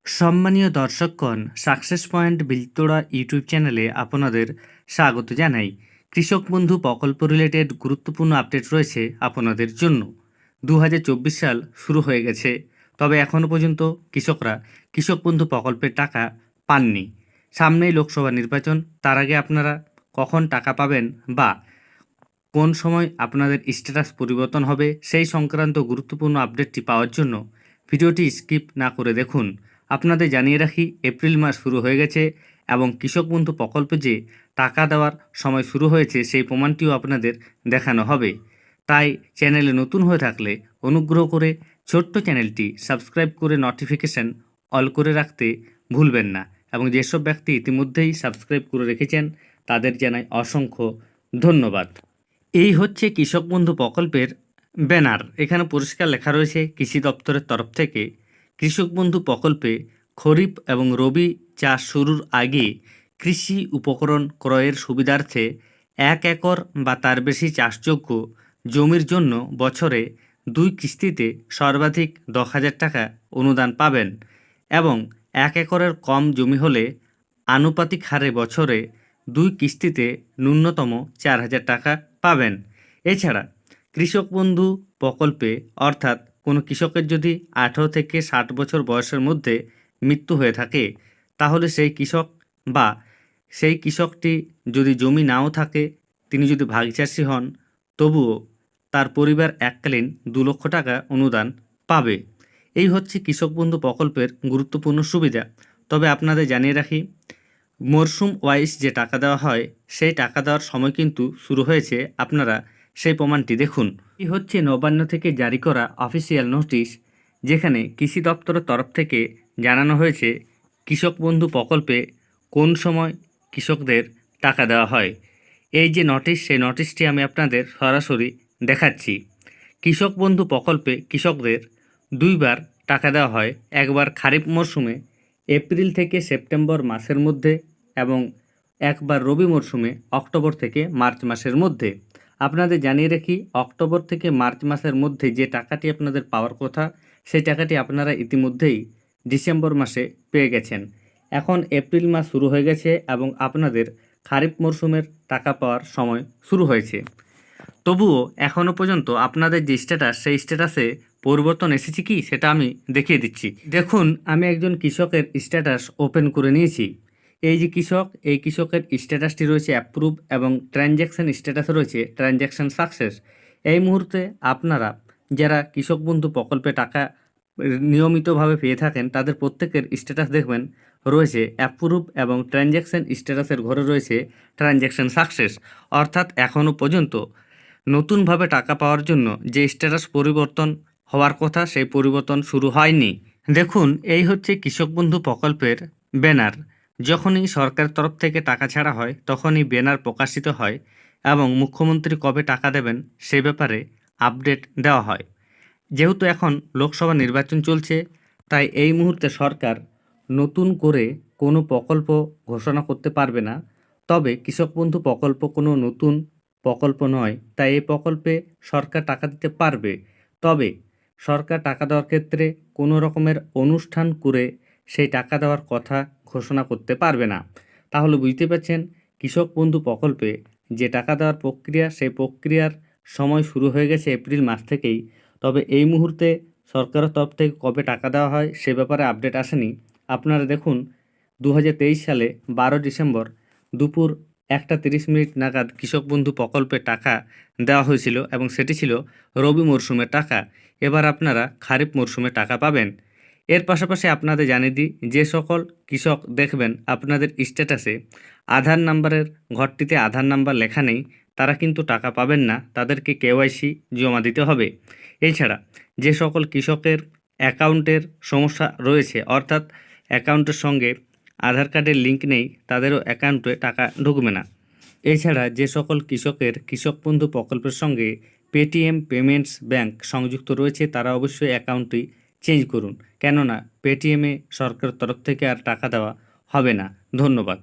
সম্মানীয় দর্শকগণ, success point বিলতোড়া YouTube চ্যানেলে আপনাদের স্বাগত জানাই। কৃষক বন্ধু প্রকল্প রিলেটেড গুরুত্বপূর্ণ আপডেট রয়েছে আপনাদের জন্য। 2024 সাল শুরু হয়ে গেছে, তবে এখনও পর্যন্ত কৃষকরা কৃষক বন্ধু প্রকল্পের টাকা পাননি। সামনেই লোকসভা নির্বাচন, তার আগে আপনারা কখন টাকা পাবেন বা কোন সময় আপনাদের স্ট্যাটাস পরিবর্তন হবে, সেই সংক্রান্ত গুরুত্বপূর্ণ আপডেটটি পাওয়ার জন্য ভিডিওটি স্কিপ না করে দেখুন। আপনাদের জানিয়ে রাখি, এপ্রিল মাস শুরু হয়ে গেছে এবং কৃষক বন্ধু প্রকল্পে যে টাকা দেওয়ার সময় শুরু হয়েছে সেই প্রমাণটিও আপনাদের দেখানো হবে। তাই চ্যানেলে নতুন হয়ে থাকলে অনুগ্রহ করে ছোট্ট চ্যানেলটি সাবস্ক্রাইব করে নোটিফিকেশান অল করে রাখতে ভুলবেন না, এবং যেসব ব্যক্তি ইতিমধ্যেই সাবস্ক্রাইব করে রেখেছেন তাদের জানাই অসংখ্য ধন্যবাদ। এই হচ্ছে কৃষক বন্ধু প্রকল্পের ব্যানার। এখানে পরিষ্কার লেখা রয়েছে কৃষি দপ্তরের তরফ থেকে কৃষক বন্ধু প্রকল্পে খরিফ এবং রবি চাষ শুরুর আগে কৃষি উপকরণ ক্রয়ের সুবিধার্থে 1 একর বা তার বেশি চাষযোগ্য জমির জন্য বছরে 2 কিস্তিতে সর্বাধিক 10,000 টাকা অনুদান পাবেন, এবং 1 একরের কম জমি হলে আনুপাতিক হারে বছরে 2 কিস্তিতে ন্যূনতম 4,000 টাকা পাবেন। এছাড়া কৃষক বন্ধু প্রকল্পে অর্থাৎ কোনো কৃষকের যদি 18 থেকে 60 বছর বয়সের মধ্যে মৃত্যু হয়ে থাকে, তাহলে সেই কৃষক বা সেই কৃষকটি যদি জমি নাও থাকে, তিনি যদি ভাগচাষী হন, তবুও তার পরিবার এককালীন 2 লক্ষ টাকা অনুদান পাবে। এই হচ্ছে কৃষক বন্ধু প্রকল্পের গুরুত্বপূর্ণ সুবিধা। তবে আপনাদের জানিয়ে রাখি, মরশুম ওয়াইজ যে টাকা দেওয়া হয় সেই টাকা দেওয়ার সময় কিন্তু শুরু হয়েছে। আপনারা সেই প্রমাণটি দেখুন। এই হচ্ছে নবান্ন থেকে জারি করা অফিসিয়াল নোটিশ, যেখানে কৃষি দপ্তরের তরফ থেকে জানানো হয়েছে কৃষক বন্ধু প্রকল্পে কোন সময় কৃষকদের টাকা দেওয়া হয়। এই যে নোটিশ, সেই নোটিশটি আমি আপনাদের সরাসরি দেখাচ্ছি। কৃষক বন্ধু প্রকল্পে কৃষকদের 2 বার টাকা দেওয়া হয়। একবার খারিফ মরশুমে এপ্রিল থেকে সেপ্টেম্বর মাসের মধ্যে, এবং একবার রবি মরশুমে অক্টোবর থেকে মার্চ মাসের মধ্যে। আপনাদের জানিয়ে রাখি, অক্টোবর থেকে মার্চ মাসের মধ্যে যে টাকাটি আপনাদের পাওয়ার কথা, সেই টাকাটি আপনারা ইতিমধ্যেই ডিসেম্বর মাসে পেয়ে গেছেন। এখন এপ্রিল মাস শুরু হয়ে গেছে এবং আপনাদের খারিফ মরশুমের টাকা পাওয়ার সময় শুরু হয়েছে। তবুও এখনও পর্যন্ত আপনাদের যে স্ট্যাটাস, সেই স্ট্যাটাসে পরিবর্তন এসেছে কি সেটা আমি দেখিয়ে দিচ্ছি। দেখুন, আমি একজন কৃষকের স্ট্যাটাস ওপেন করে নিয়েছি। এই যে কৃষক, এই কৃষকের স্ট্যাটাসটি রয়েছে অ্যাপ্রুভ এবং ট্রানজ্যাকশান স্ট্যাটাসে রয়েছে ট্রানজ্যাকশান সাকসেস। এই মুহূর্তে আপনারা যারা কৃষক বন্ধু প্রকল্পে টাকা নিয়মিতভাবে পেয়ে থাকেন, তাদের প্রত্যেকের স্ট্যাটাস দেখবেন রয়েছে অ্যাপ্রুভ এবং ট্রানজ্যাকশান স্ট্যাটাসের ঘরে রয়েছে ট্রানজ্যাকশান সাকসেস। অর্থাৎ এখনও পর্যন্ত নতুনভাবে টাকা পাওয়ার জন্য যে স্ট্যাটাস পরিবর্তন হওয়ার কথা, সেই পরিবর্তন শুরু হয়নি। দেখুন, এই হচ্ছে কৃষক বন্ধু প্রকল্পের ব্যানার। যখনই সরকারের তরফ থেকে টাকা ছাড়া হয়, তখনই ব্যানার প্রকাশিত হয় এবং মুখ্যমন্ত্রী কবে টাকা দেবেন সেই ব্যাপারে আপডেট দেওয়া হয়। যেহেতু এখন লোকসভা নির্বাচন চলছে, তাই এই মুহূর্তে সরকার নতুন করে কোনো প্রকল্প ঘোষণা করতে পারবে না। তবে কৃষক বন্ধু প্রকল্প কোনো নতুন প্রকল্প নয়, তাই এই প্রকল্পে সরকার টাকা দিতে পারবে। তবে সরকার টাকা দেওয়ার ক্ষেত্রে কোনো রকমের অনুষ্ঠান করে সেই টাকা দেওয়ার কথা ঘোষণা করতে পারবে না। তাহলে বুঝতে পারছেন, কৃষক বন্ধু প্রকল্পে যে টাকা দেওয়ার প্রক্রিয়া, সেই প্রক্রিয়ার সময় শুরু হয়ে গেছে এপ্রিল মাস থেকেই। তবে এই মুহূর্তে সরকারের তরফ থেকে কবে টাকা দেওয়া হয় সে ব্যাপারে আপডেট আসেনি। আপনারা দেখুন, 2023 সালে 12 ডিসেম্বর দুপুর 1:30 নাগাদ কৃষক বন্ধু প্রকল্পে টাকা দেওয়া হয়েছিল, এবং সেটি ছিল রবি মরশুমের টাকা। এবার আপনারা খারিফ মরশুমে টাকা পাবেন। এর পাশাপাশি আপনাদের জানিয়ে দিই, যে সকল কৃষক দেখবেন আপনাদের স্ট্যাটাসে আধার নাম্বারের ঘরটিতে আধার নাম্বার লেখা নেই, তারা কিন্তু টাকা পাবেন না, তাদেরকে কেওয়াইসি জমা দিতে হবে। এছাড়া যে সকল কৃষকের অ্যাকাউন্টের সমস্যা রয়েছে, অর্থাৎ অ্যাকাউন্টের সঙ্গে আধার কার্ডের লিঙ্ক নেই, তাদেরও অ্যাকাউন্টে টাকা ঢুকবে না। এছাড়া যে সকল কৃষকের কৃষক বন্ধু প্রকল্পের সঙ্গে পেটিএম পেমেন্টস ব্যাংক সংযুক্ত রয়েছে, তারা অবশ্যই অ্যাকাউন্টটি চেঞ্জ করুন, কেননা পেটিএমে সরকারের তরফ থেকে আর টাকা দেওয়া হবে না। ধন্যবাদ।